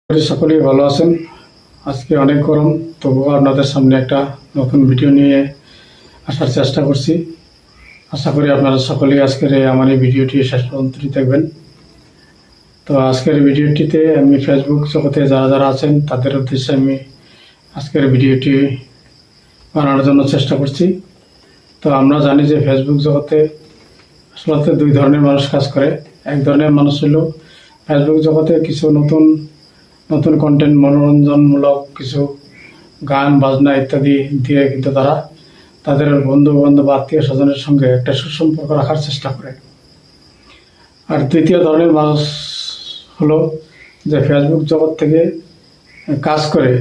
সকলেই ভালো আছেন। আজকে অনেক গরম, তবুও আপনাদের সামনে একটা নতুন ভিডিও নিয়ে আসার চেষ্টা করছি। আশা করি আপনারা সকলেই আজকের আমার এই ভিডিওটি শেষ পর্যন্ত দেখবেন। তো আজকের ভিডিওটিতে আমি ফেসবুক জগতে যারা যারা আছেন তাদের উদ্দেশ্যে আমি আজকের ভিডিওটি বানানোর জন্য চেষ্টা করছি। তো আমরা জানি যে ফেসবুক জগতে আসলে দুই ধরনের মানুষ কাজ করে। এক ধরনের মানুষ হলো ফেসবুক জগতে কিছু নতুন নতুন কন্টেন্ট, মনোরঞ্জনমূলক কিছু গান বাজনা ইত্যাদি দিয়ে কিন্তু তারা তাদের বন্ধু বান্ধব আত্মীয় স্বজনের সঙ্গে একটা সুসম্পর্ক রাখার চেষ্টা করে। আর দ্বিতীয় ধরনের মানুষ হলো যে ফেসবুক জগৎ থেকে কাজ করে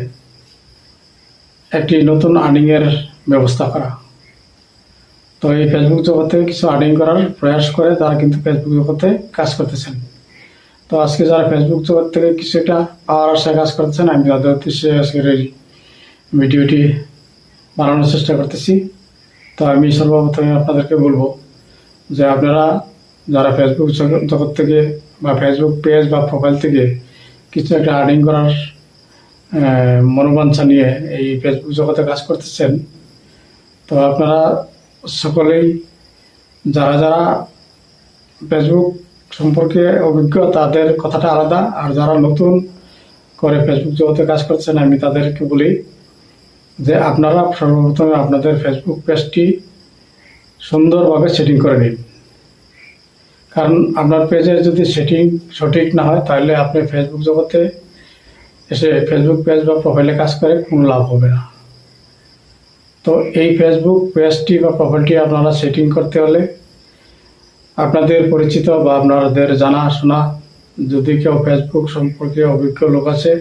একটি নতুন আর্নিংয়ের ব্যবস্থা করা। তো এই ফেসবুক জগৎ থেকে কিছু আর্নিং করার প্রয়াস করে তারা কিন্তু ফেসবুক জগতে কাজ করতেছেন। তো আজকে যারা ফেসবুক জগৎ থেকে কিছু একটা পাওয়ার আশায় কাজ করতেছেন, আমি তাদের উদ্দেশ্যে আজকের এই ভিডিওটি বানানোর চেষ্টা করতেছি। তো আমি সর্বপ্রথমে আপনাদেরকে বলবো যে আপনারা যারা ফেসবুক জগৎ থেকে বা ফেসবুক পেজ বা প্রোফাইল থেকে কিছু একটা আর্নিং করার মনোবাঞ্ছা নিয়ে এই ফেসবুক জগতে কাজ করতেছেন, তো আপনারা সকলেই যারা যারা ফেসবুক সম্পর্কে অভিজ্ঞ তাদের কথাটা আলাদা, আর যারা নতুন করে ফেসবুক জগতে কাজ করছেন আমি তাদেরকে বলি যে আপনারা সর্বপ্রথমে আপনাদের ফেসবুক পেজটি সুন্দরভাবে সেটিং করে নিন। কারণ আপনার পেজের যদি সেটিং সঠিক না হয় তাহলে আপনি ফেসবুক জগতে এসে ফেসবুক পেজ বা প্রোফাইলে কাজ করে কোনো লাভ হবে না। তো এই ফেসবুক পেজটি বা প্রোফাইলটি আপনারা সেটিং করতে হলে আপনাদের পরিচিত বা আপনাদের জানাশোনা যদি কেউ ফেসবুক সম্পর্কে অভিজ্ঞ লোক আছে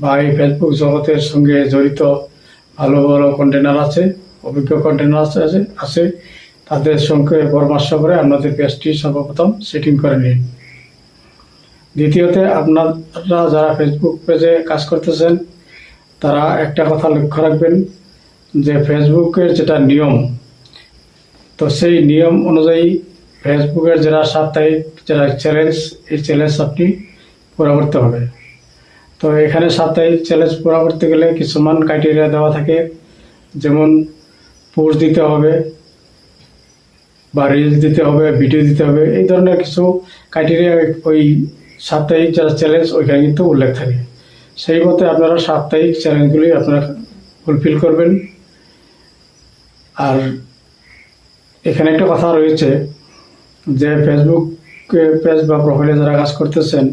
বা এই ফেসবুক জগতের সঙ্গে জড়িত ভালো ভালো কন্টেনার আছে, অভিজ্ঞ কন্টেনার আছে তাদের সঙ্গে পরামর্শ করে আপনাদের পেজটি সর্বপ্রথম সেটিং করে নিন। দ্বিতীয়তে আপনারা যারা ফেসবুক পেজে কাজ করতেছেন তারা একটা কথা লক্ষ্য রাখবেন যে ফেসবুকের যেটা নিয়ম, তো সেই নিয়ম অনুযায়ী ফেসবুকের যারা সাপ্তাহিক যারা চ্যালেঞ্জ, এই চ্যালেঞ্জ আপনি পুরা করতে হবে। তো এখানে সাপ্তাহিক চ্যালেঞ্জ পুরা করতে গেলে কিছুমান ক্রাইটেরিয়া দেওয়া থাকে, যেমন পোস্ট দিতে হবে বা রিলস দিতে হবে, ভিডিও দিতে হবে, এই ধরনের কিছু ক্রাইটেরিয়া ওই সাপ্তাহিক যারা চ্যালেঞ্জ ওইখানে কিন্তু উল্লেখ থাকে। সেই মতে আপনারা সাপ্তাহিক চ্যালেঞ্জগুলি আপনারা ফুলফিল করবেন। আর এখানে একটা কথা রয়েছে যে ফেসবুক পেজ বা প্রোফাইলে যারা কাজ করতেছেন